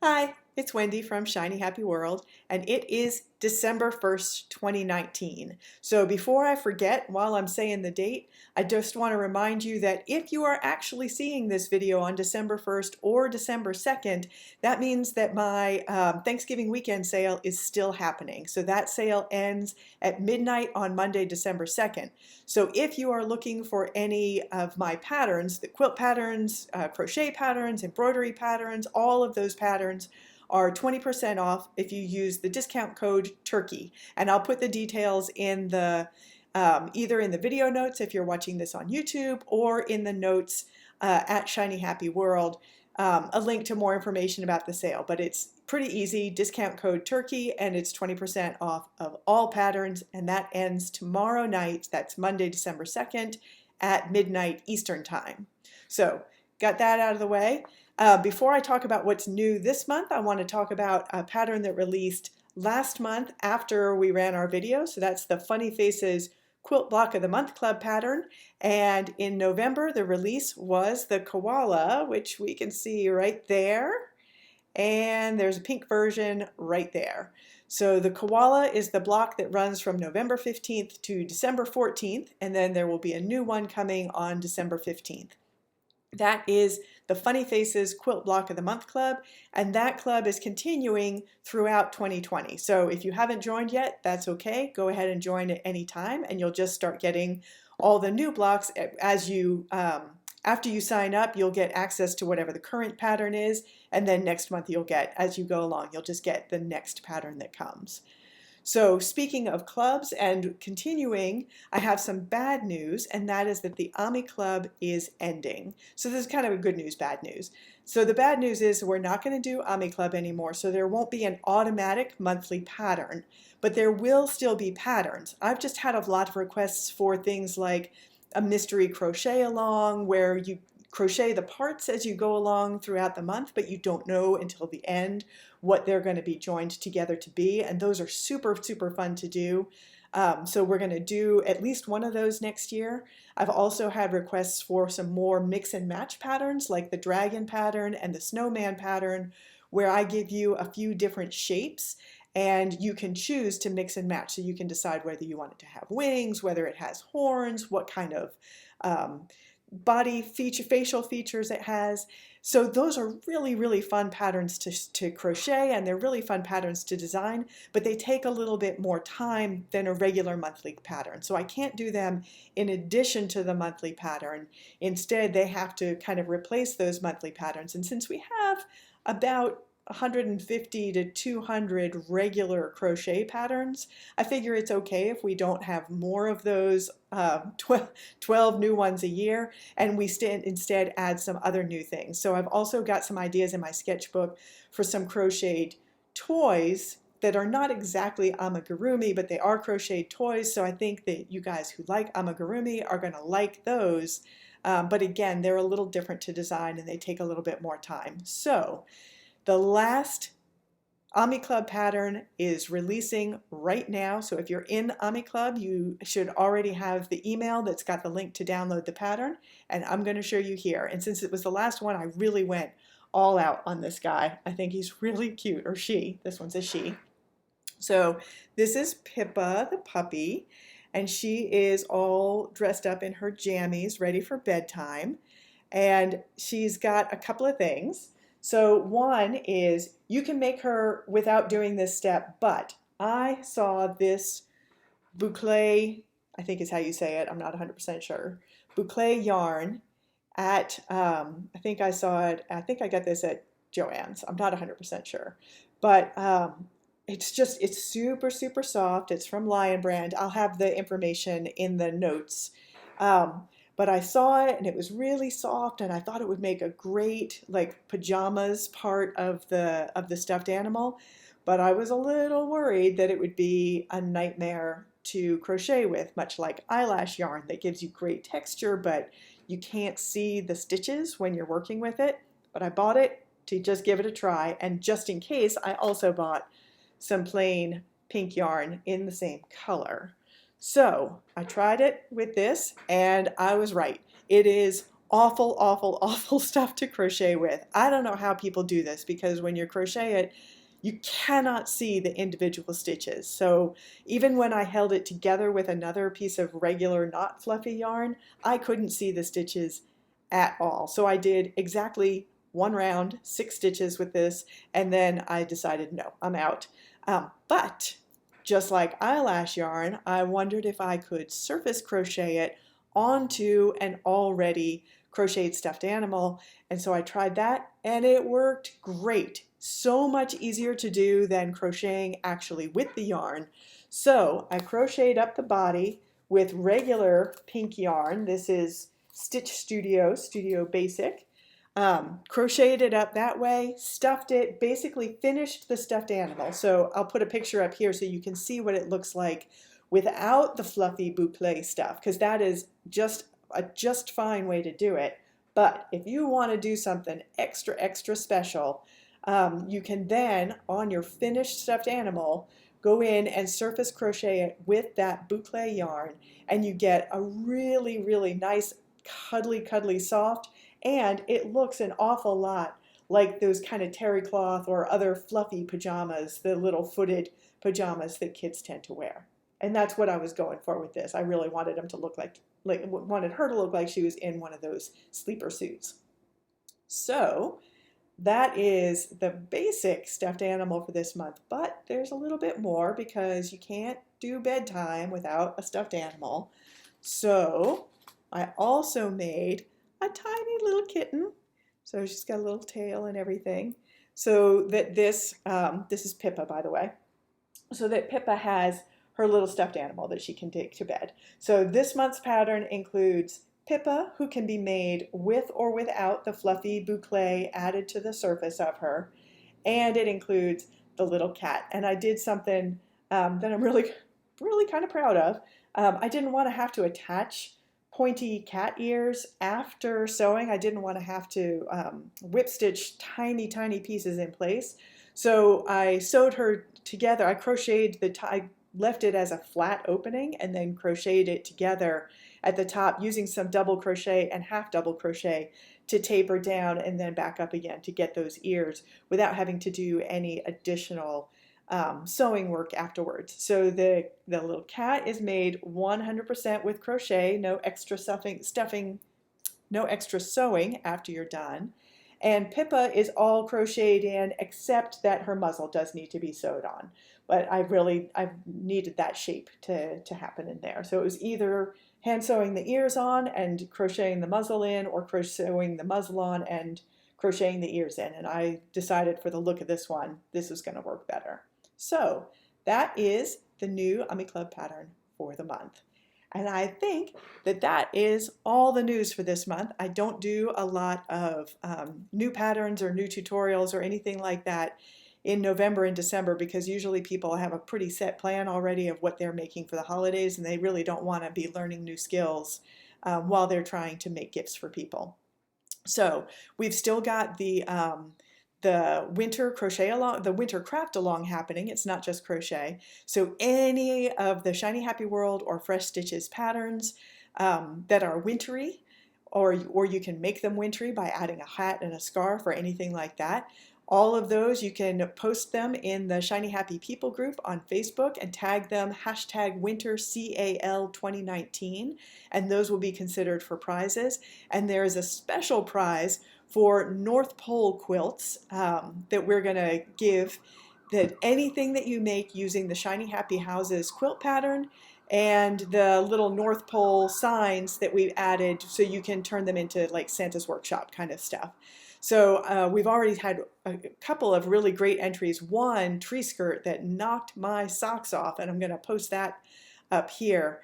Hi, it's Wendy from Shiny Happy World, and it is December 1st, 2019. So before I forget, while I'm saying the date, I just want to remind you that if you are actually seeing this video on December 1st or December 2nd, that means that my Thanksgiving weekend sale is still happening. So that sale ends at midnight on Monday, December 2nd. So if you are looking for any of my patterns, the quilt patterns, crochet patterns, embroidery patterns, all of those patterns are 20% off if you use the discount code TURKEY. And I'll put the details in the either in the video notes if you're watching this on YouTube or in the notes at Shiny Happy World, a link to more information about the sale. But it's pretty easy, discount code TURKEY, and it's 20% off of all patterns, and that ends tomorrow night. That's Monday, December 2nd at midnight Eastern Time. So got that out of the way. Before I talk about what's new this month, I want to talk about a pattern that released last month after we ran our video. So that's the Funny Faces Quilt Block of the Month Club pattern. And in November, the release was the koala, which we can see right there. And there's a pink version right there. So the koala is the block that runs from November 15th to December 14th, and then there will be a new one coming on December 15th. That is the Funny Faces Quilt Block of the Month Club, and that club is continuing throughout 2020. So if you haven't joined yet, that's okay. Go ahead and join at any time, and you'll just start getting all the new blocks as you after you sign up. You'll get access to whatever the current pattern is, and then next month you'll get, as you go along, you'll just get the next pattern that comes. So speaking of clubs and continuing, I have some bad news, and that is that the Ami Club is ending. So this is kind of a good news, bad news. So the bad news is we're not going to do Ami Club anymore, so there won't be an automatic monthly pattern, but there will still be patterns. I've just had a lot of requests for things like a mystery crochet along, where you crochet the parts as you go along throughout the month, but you don't know until the end what they're going to be joined together to be, and those are super, super fun to do. So we're going to do at least one of those next year. I've also had requests for some more mix and match patterns, like the dragon pattern and the snowman pattern, where I give you a few different shapes and you can choose to mix and match. So you can decide whether you want it to have wings, whether it has horns, what kind of body feature, facial features it has. So those are really, really fun patterns to crochet, and they're really fun patterns to design, but they take a little bit more time than a regular monthly pattern. So I can't do them in addition to the monthly pattern. Instead, they have to kind of replace those monthly patterns. And since we have about 150 to 200 regular crochet patterns, I figure it's okay if we don't have more of those 12 new ones a year, and we instead add some other new things. So I've also got some ideas in my sketchbook for some crocheted toys that are not exactly amigurumi, but they are crocheted toys. So I think that you guys who like amigurumi are going to like those. But again, they're a little different to design and they take a little bit more time. So the last Ami Club pattern is releasing right now. So if you're in Ami Club, you should already have the email that's got the link to download the pattern, and I'm going to show you here. And since it was the last one, I really went all out on this guy. I think he's really cute, or she. This one's a she. So this is Pippa the puppy, and she is all dressed up in her jammies, ready for bedtime. And she's got a couple of things. So one is you can make her without doing this step, but I saw this boucle, I think is how you say it, I'm not 100% sure, boucle yarn at, I think I saw it, I think I got this at Joann's, I'm not 100% sure, but it's super, super soft. It's from Lion Brand. I'll have the information in the notes. But I saw it and it was really soft, and I thought it would make a great like pajamas part of the stuffed animal. But I was a little worried that it would be a nightmare to crochet with, much like eyelash yarn that gives you great texture, but you can't see the stitches when you're working with it. But I bought it to just give it a try, and just in case, I also bought some plain pink yarn in the same color. So I tried it with this and I was right. It is awful, awful, awful stuff to crochet with. I don't know how people do this because when you crochet it, you cannot see the individual stitches. So even when I held it together with another piece of regular not fluffy yarn, I couldn't see the stitches at all. So I did exactly one round, 6 stitches with this, and then I decided, no, I'm out. But just like eyelash yarn, I wondered if I could surface crochet it onto an already crocheted stuffed animal. And so I tried that and it worked great. So much easier to do than crocheting actually with the yarn. So I crocheted up the body with regular pink yarn. This is Stitch Studio Basic. Crocheted it up that way, stuffed it, basically finished the stuffed animal. So I'll put a picture up here so you can see what it looks like without the fluffy boucle stuff, because that is just a just fine way to do it. But if you want to do something extra, extra special, you can then, on your finished stuffed animal, go in and surface crochet it with that boucle yarn, and you get a really, really nice, cuddly, cuddly soft, and it looks an awful lot like those kind of terry cloth or other fluffy pajamas, the little footed pajamas that kids tend to wear. And that's what I was going for with this. I really wanted them to look like wanted her to look like she was in one of those sleeper suits. So that is the basic stuffed animal for this month, but there's a little bit more because you can't do bedtime without a stuffed animal. So I also made a tiny little kitten. So she's got a little tail and everything. So that this is Pippa, by the way. So that Pippa has her little stuffed animal that she can take to bed. So this month's pattern includes Pippa, who can be made with or without the fluffy boucle added to the surface of her. And it includes the little cat. And I did something that I'm really, really kind of proud of. I didn't want to have to attach pointy cat ears after sewing. I didn't want to have to whip stitch tiny, tiny pieces in place. So I sewed her together. I crocheted I left it as a flat opening and then crocheted it together at the top using some double crochet and half double crochet to taper down and then back up again to get those ears without having to do any additional sewing work afterwards. So the little cat is made 100% with crochet, no extra stuffing, no extra sewing after you're done. And Pippa is all crocheted in except that her muzzle does need to be sewed on. But I needed that shape to happen in there. So it was either hand sewing the ears on and crocheting the muzzle in, or crocheting the muzzle on and crocheting the ears in. And I decided for the look of this one, this was going to work better. So that is the new Ummy Club pattern for the month. And I think that that is all the news for this month. I don't do a lot of new patterns or new tutorials or anything like that in November and December because usually people have a pretty set plan already of what they're making for the holidays and they really don't want to be learning new skills while they're trying to make gifts for people. So we've still got the winter the winter craft along happening. It's not just crochet. So any of the Shiny Happy World or Fresh Stitches patterns that are wintry, or you can make them wintry by adding a hat and a scarf or anything like that. All of those, you can post them in the Shiny Happy People group on Facebook and tag them #WinterCAL2019, and those will be considered for prizes. And there is a special prize for North Pole quilts that we're going to give, that anything that you make using the Shiny Happy Houses quilt pattern and the little North Pole signs that we've added so you can turn them into like Santa's workshop kind of stuff. So we've already had a couple of really great entries. One tree skirt that knocked my socks off, and I'm going to post that up here.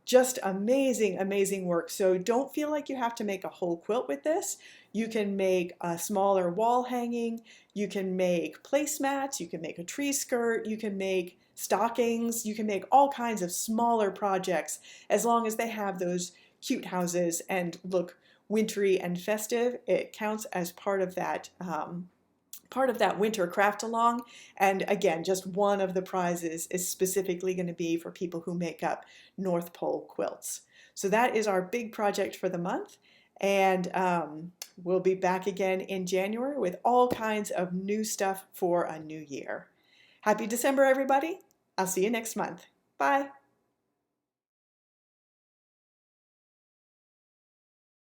Just amazing, amazing work. So don't feel like you have to make a whole quilt with this. You can make a smaller wall hanging, you can make placemats, you can make a tree skirt, you can make stockings, you can make all kinds of smaller projects as long as they have those cute houses and look wintry and festive. It counts as part of that winter craft along. And again, just one of the prizes is specifically going to be for people who make up North Pole quilts. So that is our big project for the month. And we'll be back again in January with all kinds of new stuff for a new year. Happy December, everybody. I'll see you next month. Bye.